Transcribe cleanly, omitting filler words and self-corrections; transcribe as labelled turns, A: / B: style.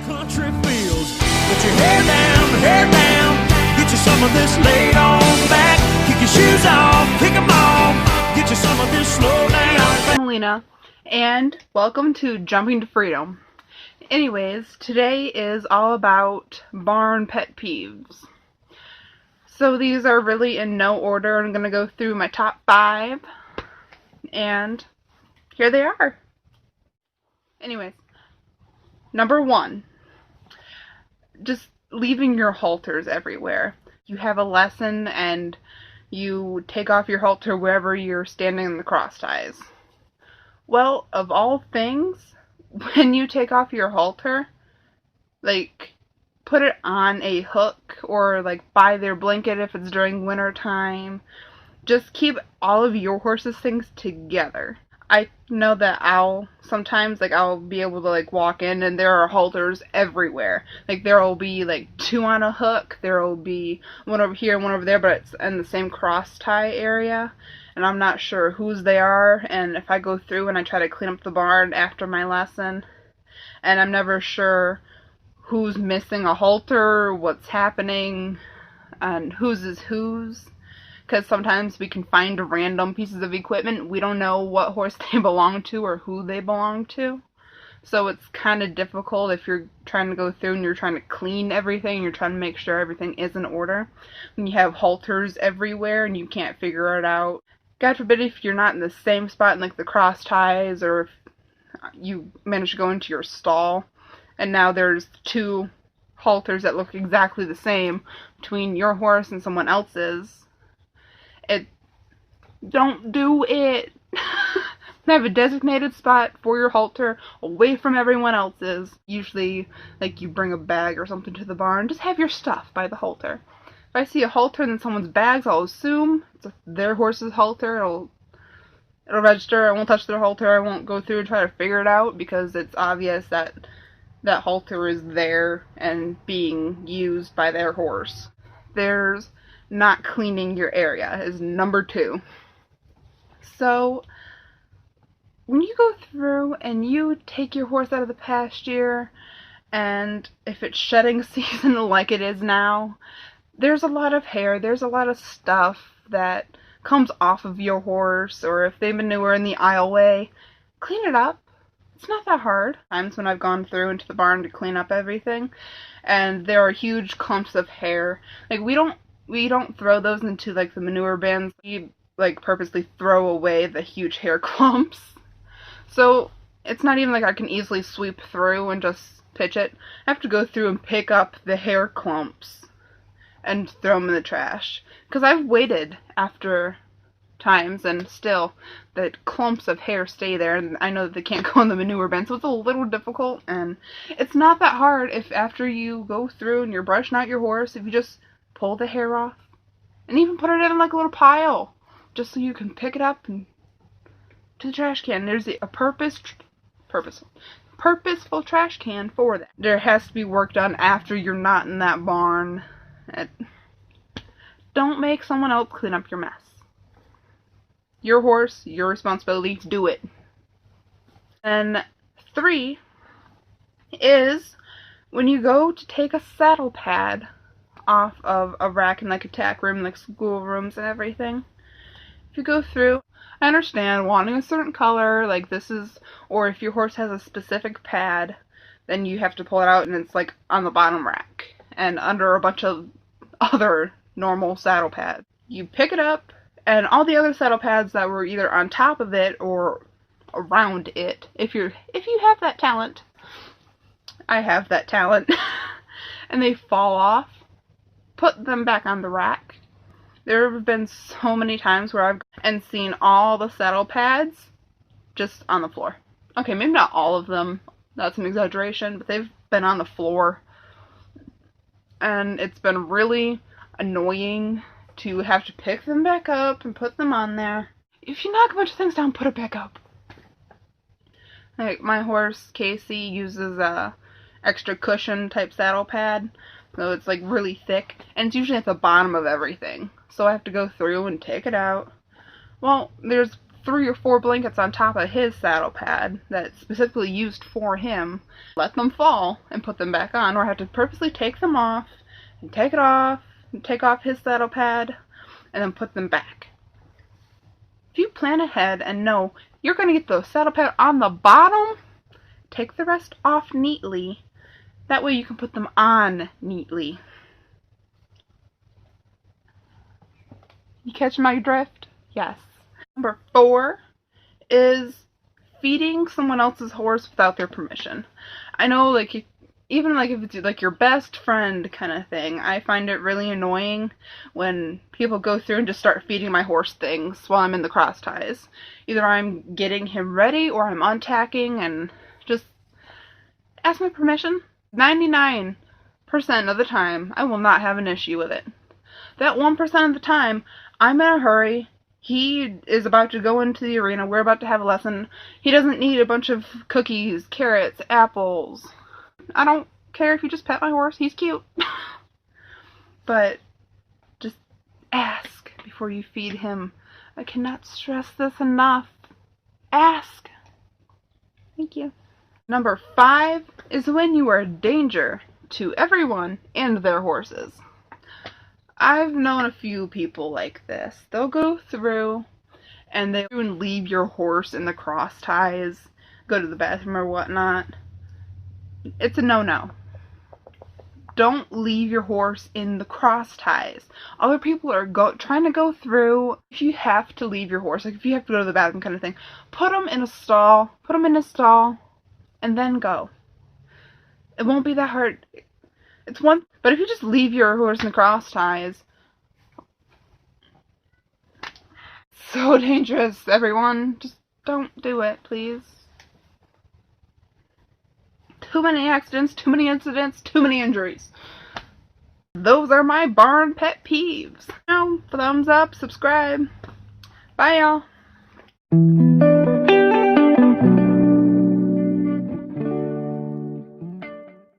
A: country fields. Put your hair down, get you some of this laid on back. Kick your shoes off, kick them off, get you some of this slow down.
B: I'm Melina, and welcome to Jumping to Freedom. Anyways, today is all about barn pet peeves. So these are really in no order. I'm going to go through my top 5, and here they are. Anyways, number 1, just leaving your halters everywhere. You have a lesson and you take off your halter wherever you're standing in the cross ties. Well, of all things, when you take off your halter, like, put it on a hook or like by their blanket if it's during winter time. Just keep all of your horse's things together. I know that I'll be able to like walk in and there are halters everywhere. Like there will be like 2 on a hook, there will be one over here and one over there, but it's in the same cross tie area. And I'm not sure whose they are, and if I go through and I try to clean up the barn after my lesson, and I'm never sure who's missing a halter, what's happening, and whose is whose. Because sometimes we can find random pieces of equipment. We don't know what horse they belong to or who they belong to. So it's kind of difficult if you're trying to go through and you're trying to clean everything. You're trying to make sure everything is in order. When you have halters everywhere and you can't figure it out. God forbid if you're not in the same spot in like the cross ties, or if you manage to go into your stall and now there's 2 halters that look exactly the same between your horse and someone else's. Don't do it. Have a designated spot for your halter away from everyone else's. Usually, like, you bring a bag or something to the barn. Just have your stuff by the halter. If I see a halter in someone's bags, I'll assume it's their horse's halter. It'll register. I won't touch their halter. I won't go through and try to figure it out because it's obvious that that halter is there and being used by their horse. There's not cleaning your area is number 2. So, when you go through and you take your horse out of the pasture, and if it's shedding season like it is now, there's a lot of hair, there's a lot of stuff that comes off of your horse, or if they manure in the aisleway, clean it up. It's not that hard. Times when I've gone through into the barn to clean up everything, and there are huge clumps of hair. Like, we don't throw those into like the manure bins. We like purposely throw away the huge hair clumps. So it's not even like I can easily sweep through and just pitch it. I have to go through and pick up the hair clumps and throw them in the trash. Because I've waited after times and still the clumps of hair stay there, and I know that they can't go in the manure bin, so it's a little difficult. And it's not that hard if after you go through and you're brushing out your horse, if you just pull the hair off and even put it in like a little pile just so you can pick it up and to the trash can. There's a purposeful trash can for that. There has to be work done after you're not in that barn. Don't make someone else clean up your mess. Your horse, your responsibility to do it. And 3 is when you go to take a saddle pad off of a rack in like a tack room, like school rooms and everything. If you go through, I understand wanting a certain color, like this is, or if your horse has a specific pad, then you have to pull it out and it's like on the bottom rack and under a bunch of other normal saddle pads. You pick it up and all the other saddle pads that were either on top of it or around it, if you have that talent. I have that talent. And they fall off. Put them back on the rack. There have been so many times where I've seen all the saddle pads just on the floor. Okay, maybe not all of them. That's an exaggeration, but they've been on the floor. And it's been really annoying to have to pick them back up and put them on there. If you knock a bunch of things down, put it back up. Like, my horse, Casey, uses a extra cushion type saddle pad. So it's like really thick, and it's usually at the bottom of everything. So I have to go through and take it out. Well, there's 3 or 4 blankets on top of his saddle pad that's specifically used for him, let them fall and put them back on, or have to purposely take them off and take it off and take off his saddle pad and then put them back. If you plan ahead and know you're going to get the saddle pad on the bottom, take the rest off neatly. That way you can put them on neatly. You catch my drift? Yes. Number 4 is feeding someone else's horse without their permission. I know, like, even like if it's like your best friend kind of thing, I find it really annoying when people go through and just start feeding my horse things while I'm in the cross ties. Either I'm getting him ready or I'm untacking, and just ask my permission. 99% of the time, I will not have an issue with it. That 1% of the time, I'm in a hurry. He is about to go into the arena. We're about to have a lesson. He doesn't need a bunch of cookies, carrots, apples. I don't care if you just pet my horse. He's cute. But just ask before you feed him. I cannot stress this enough. Ask. Thank you. Number 5 is when you are a danger to everyone and their horses. I've known a few people like this. They'll go through and they even leave your horse in the cross ties, go to the bathroom or whatnot. It's a no-no. Don't leave your horse in the cross ties. Other people are trying to go through. If you have to leave your horse, like if you have to go to the bathroom kind of thing, put them in a stall. Put them in a stall and then go. It won't be that hard. It's one, but if you just leave your horse in the cross ties, so dangerous, everyone. Just don't do it, please. Too many accidents, too many incidents, too many injuries. Those are my barn pet peeves. Now, thumbs up, subscribe. Bye, y'all.